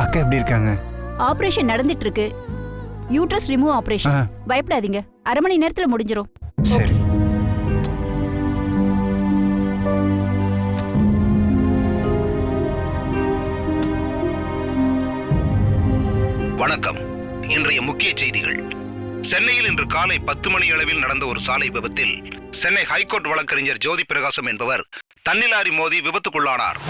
அக்கா எப்படி இருக்காங்க? ஆபரேஷன் நடந்துட்டு இருக்கு. Uterus remove operation. பயப்படாதீங்க, அரை மணி நேரத்துல முடிஞ்சிரும். சரி. வணக்கம். இன்றைய முக்கிய செய்திகள். சென்னையில் இன்று காலை 10 மணி அளவில் நடந்த ஒரு சாலை விபத்தில் சென்னை ஹைகோர்ட் வழக்கறிஞர் ஜோதி பிரகாசம் என்பவர் தன்னிலாரி மோதி விபத்துக்குள்ளானார்.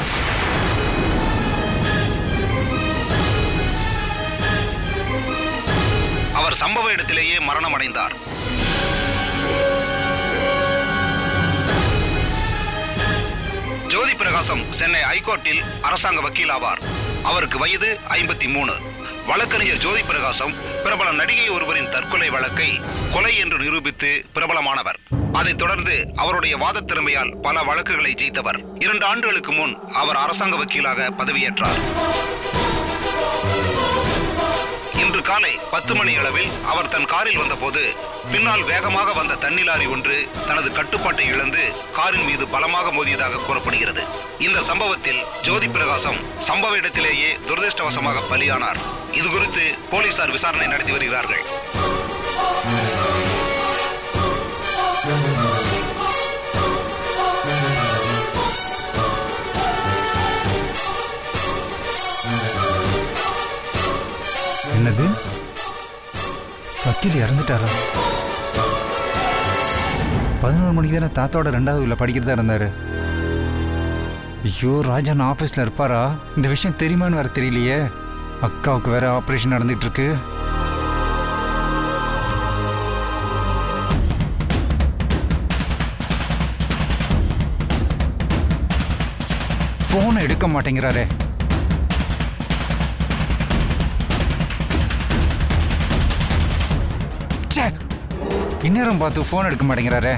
அவர் சம்பவ இடத்திலேயே மரணம் அடைந்தார். ஜோதி பிரகாசம் சென்னை ஹைகோர்ட்டில் அரசாங்க வக்கீல் ஆவார். அவருக்கு வயது 53. வழக்கறிஞர் ஜோதி பிரகாசம் பிரபல நடிகை ஒருவரின் தற்கொலை வழக்கை கொலை என்று நிரூபித்து பிரபலமானவர். அதைத் தொடர்ந்து அவருடைய வாத திறமையால் பல வழக்குகளை ஜெயித்தவர். 2 ஆண்டுகளுக்கு முன் அவர் அரசாங்க வக்கீலாக பதவியேற்றார். இன்று காலை 10 மணி அளவில் அவர் தன் காரில் வந்தபோது பின்னால் வேகமாக வந்த தன்னிலாரி ஒன்று தனது கட்டுப்பாட்டை இழந்து காரின் மீது பலமாக மோதியதாக கூறப்படுகிறது. இந்த சம்பவத்தில் ஜோதி பிரகாசம் சம்பவ இடத்திலேயே துரதிருஷ்டவசமாக பலியானார். இது குறித்து போலீசார் விசாரணை நடத்தி வருகிறார்கள். என்னது, வக்கீல் இறந்துட்டாரா? 11 மணிக்கு தானே தாத்தாவோட 2வது வீட்டில் படிக்கிறதா இருந்தாரு. ஐயோ, ராஜன் ஆஃபீஸில் இருப்பாரா? இந்த விஷயம் தெரியுமான்னு வேற தெரியலையே. அக்காவுக்கு வேற ஆப்ரேஷன் நடந்துட்டு இருக்கு. ஃபோனை எடுக்க மாட்டேங்கிறாரே. இந்நேரம் பார்த்து ஃபோன் எடுக்க மாட்டேங்கிறாரே.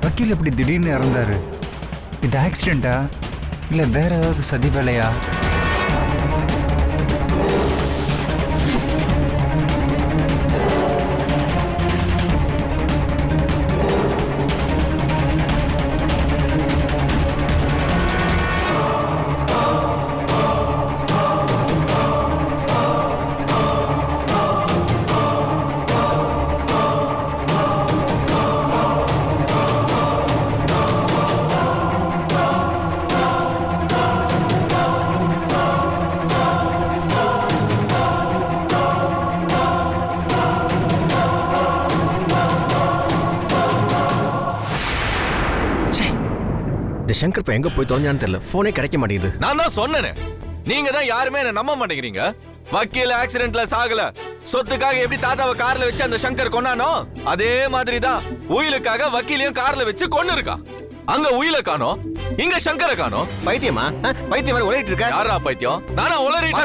வக்கீல் எப்படி திடீர்னு இறந்தாரு? இது ஆக்சிடென்ட்டா இல்லை வேற ஏதாவது சதி வேலையா? சங்கர் இப்ப எங்க போய் தொலைஞ்சான்னு தெரியல. போனே கிடைக்க மாட்டேங்குது. நான் தான் சொன்னேன், நீங்க தான் யாருமே என்ன நம்ப மாட்டேங்கிறீங்க. வக்கீல் ஆக்சிடென்ட்ல சாகல, சொத்துக்காக எப்படி தாத்தாவை கார்ல வச்சு அந்த சங்கர் கொன்னானோ அதே மாதிரி தான் உயிலுக்காக வக்கீலையும் கார்ல வச்சு கொன்னு இருக்கான். அங்க உயில காணோம், இங்க சங்கரை காணோம். பைத்தியமா? பைத்தியம் மாதிரி உளறிட்டு இருக்க. யாரா பைத்தியம்? நானா உளறிட்டு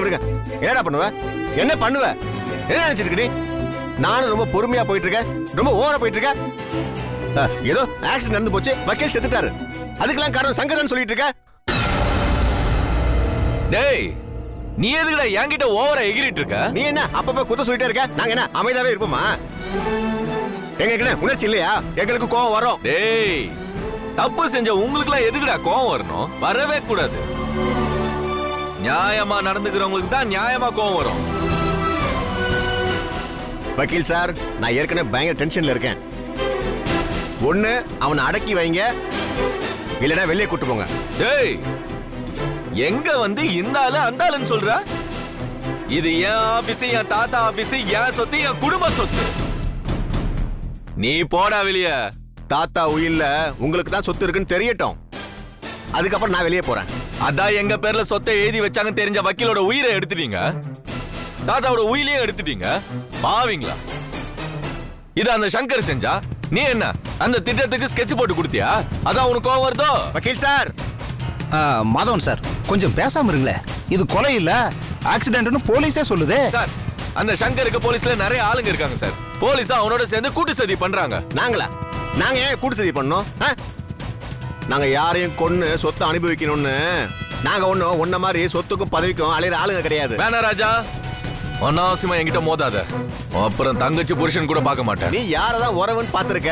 விடுங்க. என்னடா பண்ணுவ? என்ன பண்ணுவ? என்ன நினைச்சிட்டு இருக்க நீ? நானும் ரொம்ப பொறுமையா போயிட்டு இருக்கேன், ரொம்ப ஓவரா போயிட்டு இருக்கேன். ஏதோ ஆக்சிடென்ட் நடந்து போச்சு, வக்கீல் செத்துட்டாரு, அதுக்கெல்லாம் காரணம் சங்கரன் சொல்லிட்டு இருக்க. டேய், நீ எதுக்குடா என்கிட்ட ஓவரா எகிரிட்டு இருக்க? நீ என்ன அப்பப்ப குத்த சொல்லிட்டே இருக்க? நாங்க என்ன அமைதியாவே இருப்போமா? எங்களுக்கு உணர்ச்சி இல்லையா? எங்களுக்கு கோவம் வரும். டேய், தப்பு செஞ்ச உங்களுக்குலாம் எதுக்குடா கோவம் வரணும்? வரவே கூடாது. நியாயமா நடந்துக்கிறவங்களுக்கு தான் நியாயமா கோவம் வரும். வக்கீல் சார், நான் ஏற்கனவே பயங்கர டென்ஷன்ல இருக்கேன். ஒண்ணு அவனை அடக்கி வைங்க, இல்லனா வெளியே கூட்டு போங்க. டேய், எங்க வந்து இந்த ஆளு அந்த ஆளுன்னு சொல்ற? இது என் ஆபீஸ், என் தாத்தா ஆபீஸ், என் சொத்து, என் குடும்ப சொத்து. நீ போடா வெளிய. தாத்தா உயில்ல உங்களுக்கு தான் சொத்து இருக்குன்னு தெரியட்டும், அதுக்கப்புறம் நான் வெளியே போறேன். அதான் எங்க பேர்ல சொத்தை எழுதி வச்சாங்கன்னு தெரிஞ்ச வக்கீலோட உயிரை எடுத்துட்டீங்க, தாத்தாவோட உயிலையும் எடுத்துட்டீங்க. பாவீங்களா? இது அந்த சங்கர் செஞ்சா நீ என்ன அந்த திட்டத்துக்கு ஸ்கெட்ச் போட்டு கொடுத்தியா? அதான் உனக்கு கோவம் வருதோ? வக்கீல் சார், மாதவன் சார், கொஞ்சம் பேசாம இருங்களே. இது கொலை இல்ல, ஆக்சிடென்ட்னு போலீஸே சொல்லுதே. சார், அந்த சங்கருக்கு போலீஸ்ல நிறைய ஆளுங்க இருக்காங்க சார். போலீஸ் அவனோட சேர்ந்து கூட்டு சதி பண்றாங்க. நாங்க ஏன் கூட்டு சதி பண்ணோம்? நாங்க யாரையும் கொன்னு சொத்தை அனுபவிக்கணும்னு நாங்க ஒன்னும் ஒன்ன மாதிரி சொத்துக்கும் பதவிக்கும் அலையிற ஆளுங்க கிடையாது. வேணா ராஜா, அனாவசியமா என்கிட்ட மோதாத, அப்புறம் தங்கச்சி புருஷன் கூட பார்க்க மாட்டேன். நீ யாரதான் உறவுன்னு பாத்திருக்க?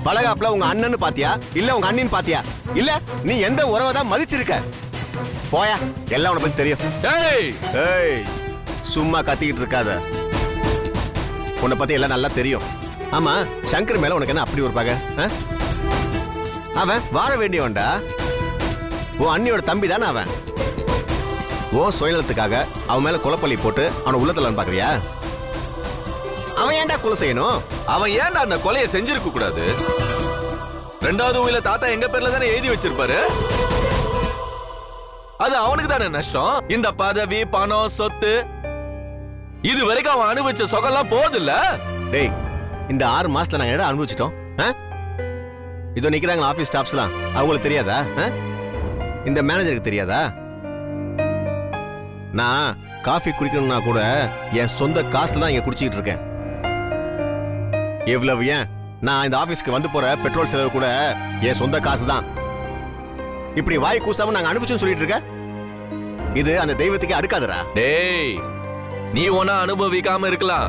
பலகாப்புல உங்க அண்ணன்னு பாத்தியா இல்ல உங்க அண்ணின்னு பாத்தியா இல்ல நீ எந்த உறவை தான் மதிச்சிருக்க? போயா, எல்லாம் உன பத்தி தெரியும். ஏய் ஏய், சும்மா கத்திக்கிட்டு இருக்காத. உன்னை பத்தி எல்லாம் நல்லா தெரியும். ஆமா, சங்கர் மேல உனக்கு என்ன அப்படி ஒரு பகை? அவன் வாழ வேண்டியவன்டா. உன் அண்ணியோட தம்பி தானே அவன். ஓ சுயநலத்துக்காக அவன் மேல குலப்பள்ளி போட்டு அவனை உள்ளத்தலான்னு பாக்குறியா? அவன் ஏன்டா கொலை செய்யணும்? அவன் ஏன்டா அந்த கொலையை செஞ்சிருக்க கூடாது? ரெண்டாவது உயில தாத்தா எங்க பேர்ல தானே எழுதி வச்சிருப்பாரு. அது அவனுக்கு தானே நஷ்டம். இந்த பதவி, பணம், சொத்து இது வரைக்கும் அவன் அனுபவிச்ச சொகெல்லாம் போதில்ல. டேய், இந்த 6 மாசத்துல நாங்க என்ன அனுபவிச்சிட்டோம்? இதோ நிக்கிறாங்க ஆபீஸ் ஸ்டாஃப்ஸ்லாம், அவங்களுக்கு தெரியாதா? இந்த மேனேஜருக்கு தெரியாதா? நான் காஃபி குடிக்கணும்னா கூட என் சொந்த காசுல தான் இங்க குடிச்சிட்டு இருக்கேன். எவ்வளவு ஏன் நான் இந்த ஆபீஸ்க்கு வந்து போற பெட்ரோல் செலவு கூட என் சொந்த காசு தான். இப்படி வாய் கூசாம நாங்க அனுப்பிச்சோன்னு சொல்லிட்டு இருக்க, இது அந்த தெய்வத்துக்கே அடுக்காதரா? டேய், நீ ஒன்னா அனுபவிக்காம இருக்கலாம்.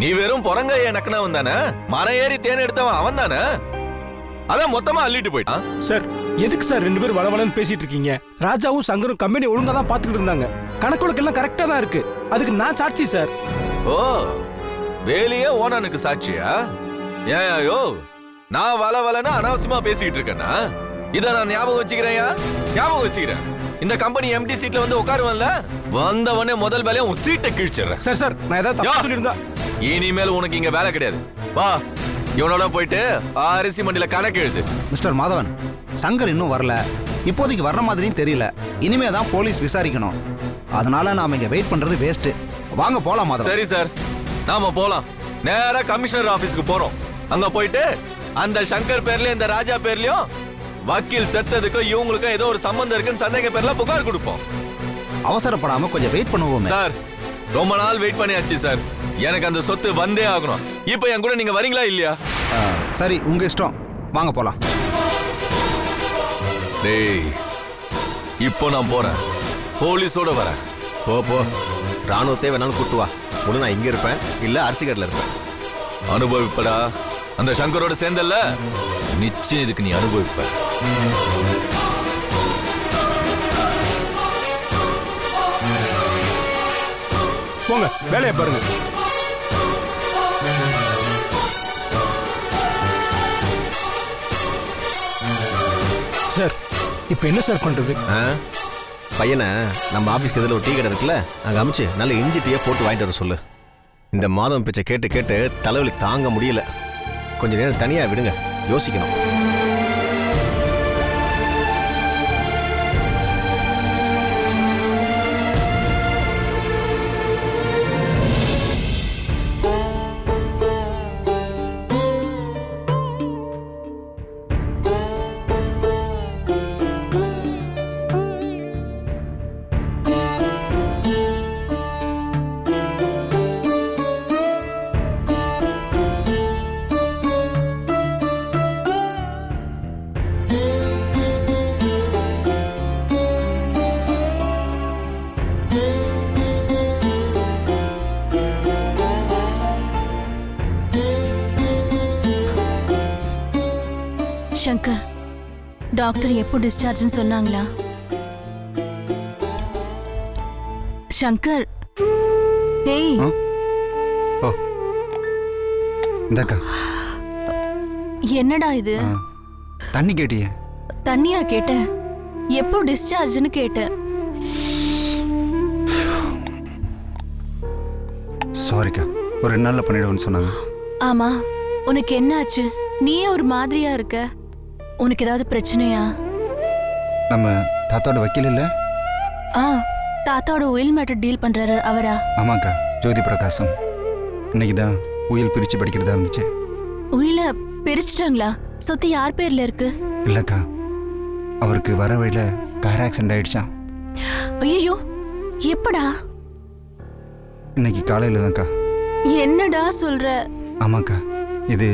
நீ வெறும் புறங்கைய நக்கனவன் தானே, மரம் ஏறி தேன் எடுத்தவன் அவன் தானே. அதான் மொத்தமா அள்ளிட்டு போயிட்டான். சார், எதுக்கு சார் 2 பேரும் வளவளன்னு பேசிட்டு இருக்கீங்க? ராஜாவும் சங்கரும் கம்பெனி ஒழுங்கா தான் பாத்துக்கிட்டு இருந்தாங்க. கணக்குகளுக்கெல்லாம் கரெக்டா தான் இருக்கு. அதுக்கு நான் சாட்சி சார். ஓ, வேலையே ஓனானுக்கு சாட்சியா? ஏன் ஐயோ, நான் வளவலன்னு அனாவசியமா பேசிக்கிட்டு இருக்கேன்னா இதை நான் ஞாபகம் வச்சுக்கிறேன். ஞாபகம் வச்சுக்கிறேன். இந்த கம்பெனி எம்டி சீட்ல வந்து உட்காருவன்ல, வந்தவனே முதல் வேலையை உன் சீட்டை கிழிச்சிடுறேன். சார் சார், நான் ஏதாவது தப்பா சொல்லியிருந்தா? இனிமேல் உனக்கு இங்க வேலை கிடையாது. வா, இவனோட போயிட்டு அரிசி மண்டியில கணக்கு எழுது. மிஸ்டர் மாதவன், சங்கர் இன்னும் வரல. இப்போதைக்கு வர்ற மாதிரியும் தெரியல. இனிமே தான் போலீஸ் விசாரிக்கணும். அதனால நாம இங்க வெயிட் பண்றது வேஸ்ட். வாங்க போலாம் மாதவன். சரி சார், நாம போலாம். நேரா கமிஷனர் ஆபீஸ்க்கு போறோம். அங்க போயிட்டு அந்த சங்கர் பேர்லயும் இந்த ராஜா பேர்லயும் வக்கீல் செத்ததுக்கும் இவங்களுக்கும் ஏதோ ஒரு சம்பந்தம் இருக்குன்னு சந்தேக பேர்ல புகார் கொடுப்போம். அவசரப்படாம கொஞ்சம் வெயிட் பண்ணுவோம் சார். ரொம்ப நாள் வெயிட் பண்ணியாச்சு சார். எனக்கு அந்த சொத்து வந்தே ஆகணும். இப்போ என் கூட நீங்க வரீங்களா இல்லையா? சரி, உங்க இஷ்டம். வாங்க போலாம். டேய், இப்போ நான் போறேன். போலீஸோட வரேன். போ போ, ராணுவத்தை வேணாலும் கூட்டு வா. ஒண்ணு நான் இங்க இருப்பேன், இல்ல அரிசி கடையில இருப்பேன். அனுபவிப்படா. அந்த சங்கரோட சேர்ந்தல்ல, நிச்சயம் இதுக்கு நீ அனுபவிப்ப. போங்க, வேலையை பாருங்க. சார், இப்போ என்ன சார் பண்றது? பையனை நம்ம ஆபீஸ்க்கு எதில் ஒரு டீ கடை இருக்குல்ல, அங்கே அமைச்சு நல்ல இஞ்சி டீயை போட்டு வாங்கிட்டு வர சொல்லு. இந்த மாதம் பிச்சை கேட்டு கேட்டு தலைவலி தாங்க முடியல. கொஞ்ச நேரம் தனியாக விடுங்க, யோசிக்கணும். சங்கர், டாக்டர் எப்போ டிஸ்சார்ஜ்னு சொன்னாங்களா? சங்கர், ஏய். ஓ, இந்தாக்கா. என்னடா இது? தண்ணி கேட்டியே? தண்ணியா கேட்டேன்? எப்போ டிஸ்சார்ஜ்னு கேட்டேன். சாரிக்கா, ஒரு 2 நாள்ல பண்ணிடுவோன்னு சொன்னாங்க. ஆமா, உனக்கு என்ன ஆச்சு? நீயே ஒரு மாதிரியா இருக்க. உனக்கு ஏதாவது பிரச்சனையா? நம்ம தாத்தாவோட வக்கீல் இல்ல? தாத்தாவோட உயில் மேட்டர் டீல் பண்றாரு அவரா? ஆமாக்கா, ஜோதி பிரகாசம். இன்னைக்கு தான் உயில் பிரிச்சு படிக்கிறதா இருந்துச்சு. உயில பிரிச்சுட்டாங்களா? சொத்து யார் பேர்ல இருக்கு? இல்லக்கா, அவருக்கு வர வழியில கார் ஆக்சிடென்ட் ஆயிடுச்சான். ஐயோ, எப்படா? இன்னைக்கு காலையில தான்க்கா. என்னடா சொல்ற? ஆமாக்கா, இது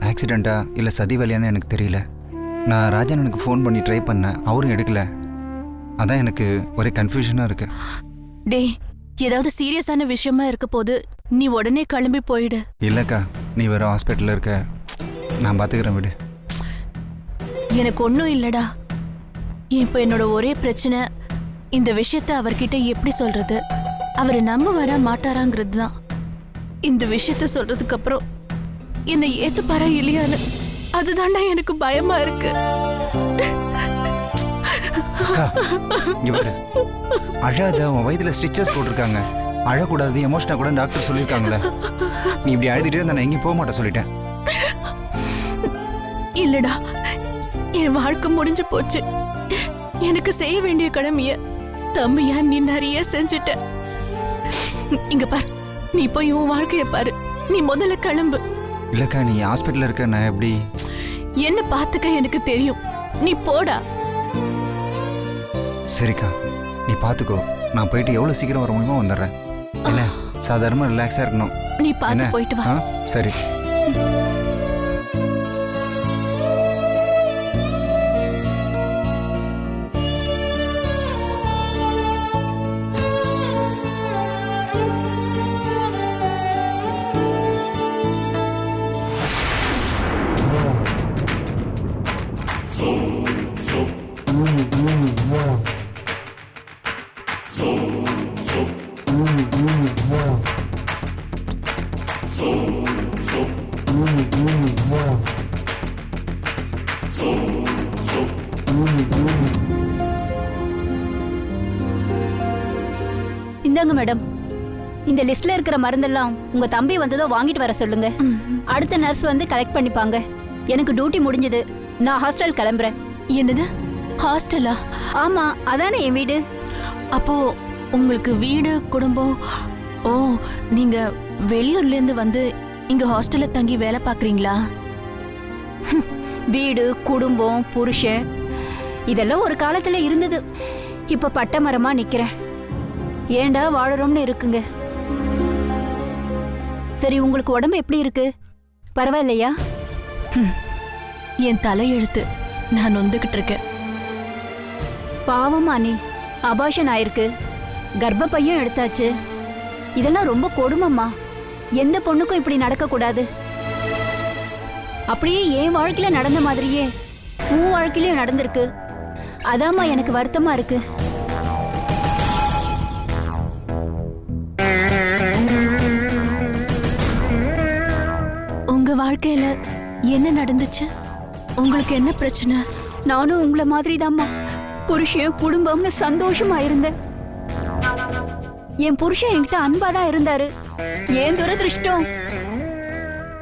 ஆக்சிடெண்ட்டா இல்லை சதி வேலையான்னு எனக்கு தெரியல. நான் ராஜனனுக்கு ஃபோன் பண்ணி ட்ரை பண்ணேன், அவரும் எடுக்கல. அதான் எனக்கு ஒரே கன்ஃபியூஷனாக இருக்கு. டேய், ஏதாவது சீரியஸான விஷயமா இருக்க போது நீ உடனே கிளம்பி போயிடு. இல்லக்கா, நீ வேற ஹாஸ்பிட்டல்ல இருக்க, நான் பாத்துக்கிறேன், விடு. எனக்கு ஒன்றும் இல்லடா. இப்போ என்னோட ஒரே பிரச்சனை இந்த விஷயத்த அவர்கிட்ட எப்படி சொல்றது, அவரை நம்புவாரா மாட்டாராங்கிறது தான். இந்த விஷயத்த சொல்றதுக்கு அப்புறம் என்னை ஏத்துப்பாரா இல்லையான்னு அதுதான்டா எனக்கு பயமா இருக்கு. அழாத, உன் வயிற்றுல ஸ்டிச்சஸ் போட்டிருக்காங்க, அழக்கூடாது, எமோஷனா கூட டாக்டர் சொல்லியிருக்காங்களே. நீ இப்படி அழுதுட்டே இருந்தா நான் எங்கேயும் போக மாட்டேன் சொல்லிட்டேன். இல்லடா, என் வாழ்க்கை முடிஞ்சு போச்சு. எனக்கு செய்ய வேண்டிய கடமைய தம்பியா நீ நிறைய செஞ்சுட்ட. இங்க பாரு, நீ போய் உன் வாழ்க்கைய பாரு. நீ முதல்ல கிளம்பு. இல்லக்கா, நீ ஹாஸ்பிட்டல்ல இருக்க, நான் எப்படி என்ன பாத்துக்க எனக்கு தெரியும். நீ போடா. சரிக்கா, நீ பாத்துக்கோ. நான் போயிட்டு எவ்வளவு சீக்கிரம் வர முடியுமோ வந்துடுறேன். என்ன, சாதாரணமா ரிலாக்ஸா இருக்கணும். நீ பார்த்து போயிட்டு வா. சரி. இந்தாங்க மேடம், இந்த லிஸ்ட்ல இருக்கிற மருந்தெல்லாம் உங்க தம்பி வந்ததோ வாங்கிட்டு வர சொல்லுங்க. அடுத்த நர்ஸ் வந்து கலெக்ட் பண்ணிப்பாங்க. எனக்கு டியூட்டி முடிஞ்சது, நான் ஹாஸ்டல் கிளம்புறேன். என்னது, ஹாஸ்டலா? ஆமா, அதானே என் வீடு. அப்போ உங்களுக்கு வீடு குடும்பம்? ஓ, நீங்க வெளியூர்ல இருந்து வந்து இங்க ஹாஸ்டல்ல தங்கி வேலை பாக்குறீங்களா? வீடு குடும்பம் புருஷன் இதெல்லாம் ஒரு காலத்துல இருந்தது. இப்ப பட்ட மரமா நிக்கிறேன். ஏண்டா வாழறோம்னு இருக்குங்க. சரி, உங்களுக்கு உடம்பு எப்படி இருக்கு? பரவாயில்லையா? என் தலையெழுத்து, நான் நொந்துகிட்டு இருக்கேன். பாவமா நீ, அபாஷன் ஆயிருக்கு, கர்ப்பப்பையும் எடுத்தாச்சு. இதெல்லாம் ரொம்ப கொடுமைம்மா. எந்த பொண்ணுக்கும் இப்படி நடக்க கூடாது. அப்படியே என் வாழ்க்கையில நடந்த மாதிரியே உன் வாழ்க்கையிலயும் நடந்திருக்கு. அதாம்மா எனக்கு வருத்தமா இருக்கு. உங்க வாழ்க்கையில என்ன நடந்துச்சு? உங்களுக்கு என்ன பிரச்சனை? நானும் உங்களை மாதிரி தாம்மா, புருஷன் குடும்பம்னு சந்தோஷமா இருந்தேன். என் புருஷன் என்கிட்ட அன்பாதான் இருந்தாரு. ஏன் துரதிருஷ்டம்,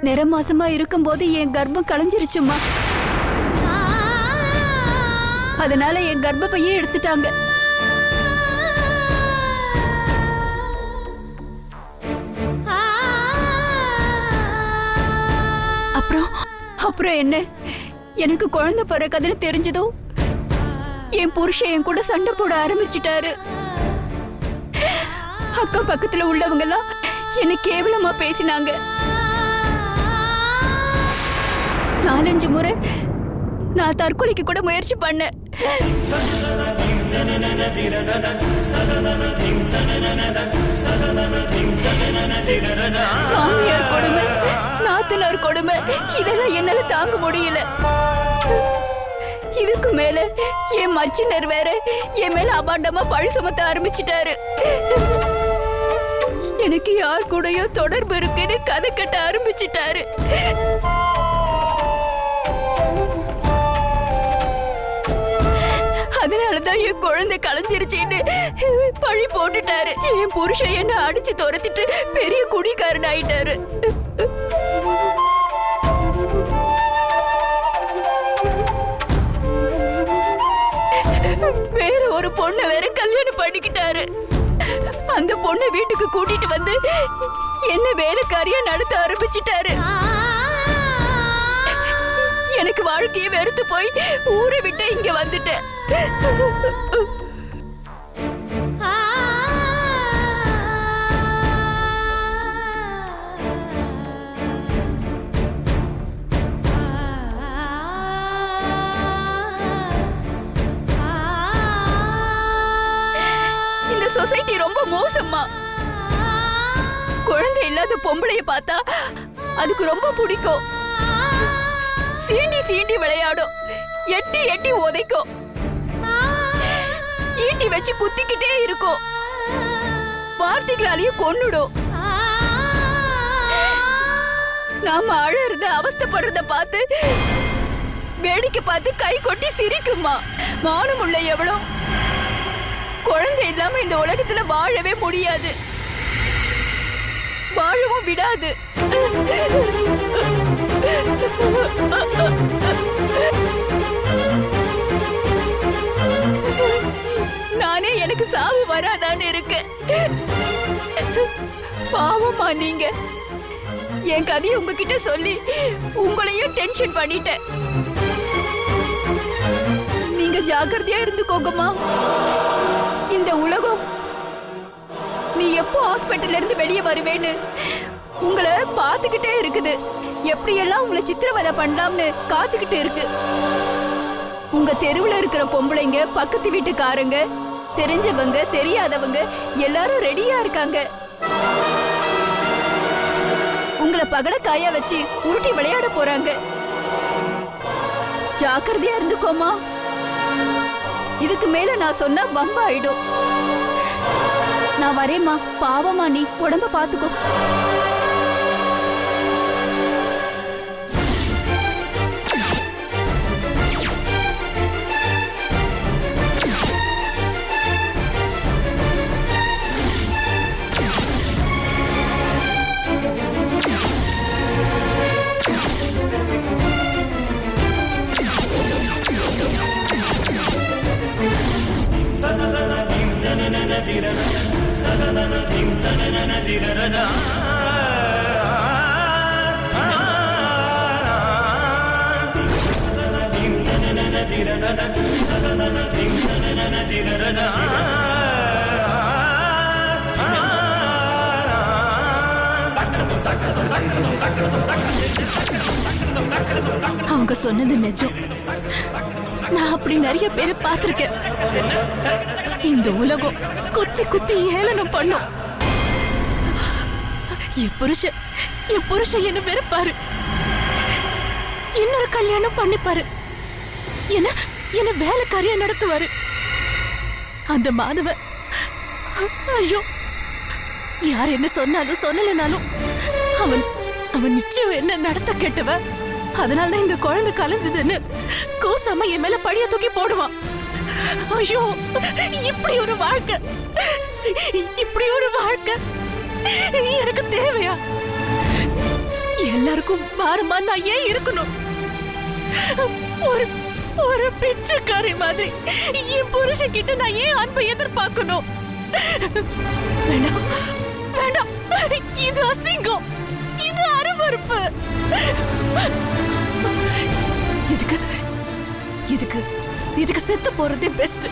நிறமாசமா இருக்கும்போது என் கர்ப்பம் களைஞ்சிருச்சுமா. அதனால என் கர்ப்பப்பையே எடுத்துட்டாங்க. அப்புறம் என்ன, எனக்கு குழந்தை பிறக்காதுன்னு தெரிஞ்சதும் என் புருஷன் என் கூட சண்டை போட ஆரம்பிச்சிட்டாரு. அக்கம் பக்கத்துல உள்ளவங்க எல்லாம் என்ன கேவலமா பேசினாங்க. 4-5 முறை நான் தற்கொலைக்கு கூட முயற்சி பண்ணேன். மாமியார் கொடுமை, நாத்தனார் கொடுமை, இதெல்லாம் என்னால தாங்க முடியல. இதுக்கு மேல என் மச்சினர் வேற என் மேல அபாண்டமா பழி சுமத்த ஆரம்பிச்சிட்டாரு. எனக்கு யார் கூடயோ தொடர்பு இருக்குன்னு கதை கட்ட ஆரம்பிச்சிட்டாரு. அதனாலதான் என் குழந்தை களைஞ்சிருச்சுன்னு பழி போட்டுட்டாரு. என் புருஷன் என்ன அடிச்சு துரத்திட்டு பெரிய குடிகாரன் ஆயிட்டாரு. வேற ஒரு பொண்ணை வேற கல்யாணம் பண்ணிக்கிட்டாரு. அந்த பொண்ணை வீட்டுக்கு கூட்டிட்டு வந்து என்ன வேலைக்காரியா நடத்த ஆரம்பிச்சிட்டாரு. எனக்கு வாழ்க்கையை வெறுத்து போய் ஊரை விட்டு இங்க வந்துட்டேன். இந்த சொசைட்டி ரொம்ப மோசமா. இல்லாத பொம்பளைய பார்த்தா அதுக்கு ரொம்ப பிடிக்கும். சீண்டி சீண்டி விளையாடும், எட்டி எட்டி உதைக்கும், ஈட்டி வச்சு குத்திக்கிட்டே இருக்கும், வார்த்தைகளாலேயே கொன்னுடும். நாம அழறத அவஸ்தைப்படுறத பார்த்து வேடிக்கை பார்த்து கை கொட்டி சிரிக்குமா. மானம் உள்ள எவ்வளோ குழந்தை இல்லாம இந்த உலகத்துல வாழவே முடியாது, வாழவும் விடாது. நானே எனக்கு சாவு வராதான்னு இருக்கேன். பாவமா நீங்க. என் கதையை உங்ககிட்ட சொல்லி உங்களையும் டென்ஷன் பண்ணிட்டேன். நீங்க ஜாக்கிரதையா இருந்துக்கோங்கம்மா. இந்த உலகம் நீ எப்போ ஹாஸ்பிட்டல்ல இருந்து வெளியே வருவேன்னு உங்களை பார்த்துக்கிட்டே இருக்குது. எப்படியெல்லாம் உங்களை சித்திரவதை பண்ணலாம்னு காத்துக்கிட்டு இருக்கு. உங்க தெருவுல இருக்கிற பொம்பளைங்க, பக்கத்து வீட்டுக்காரங்க, தெரிஞ்சவங்க தெரியாதவங்க எல்லாரும் ரெடியா இருக்காங்க. உங்களை பகடக்காயா வச்சு உருட்டி விளையாட போறாங்க. ஜாக்கிரதையா இருந்துக்கோமா. இதுக்கு மேல நான் சொன்னா வம்பாயிடும். நான் வரேம்மா. பாவமா நீ உடம்ப பாத்துக்கோ. அவங்க சொன்னது நிஜம். நான் அப்படி நிறைய பேரை பார்த்திருக்கேன். இந்த உலகம் குத்தி குத்தி ஏளனம் பண்ணும். என் புருஷன் என்ன வெறுப்பாரு, இன்னொரு கல்யாணம் பண்ணிப்பாரு, என்ன வேலைக்காரியா நடத்துவாரு. அந்த மாதவ, ஐயோ, யார் என்ன சொன்னாலும் சொல்லலைனாலும் அவன் நிச்சயம் என்ன நடத்த கேட்டவ. அதனாலதான் இந்த குழந்தை கலைஞ்சதுன்னு கோசாம என் மேல பழிய தூக்கி போடுவான். ஐயோ, இப்படி ஒரு வாழ்க்கை எனக்கு தேவையா? எல்லாருக்கும் பாரமா நான் ஏன் இருக்கணும்? ஒரு பிச்சைக்காரி மாதிரி என் புருஷன் கிட்ட நான் ஏன் அன்பை எதிர்பார்க்கணும்? வேண்டாம் வேண்டாம், இது அசிங்கம், இது அருவருப்பு. இதுக்கு செத்து போறதே பெஸ்ட்.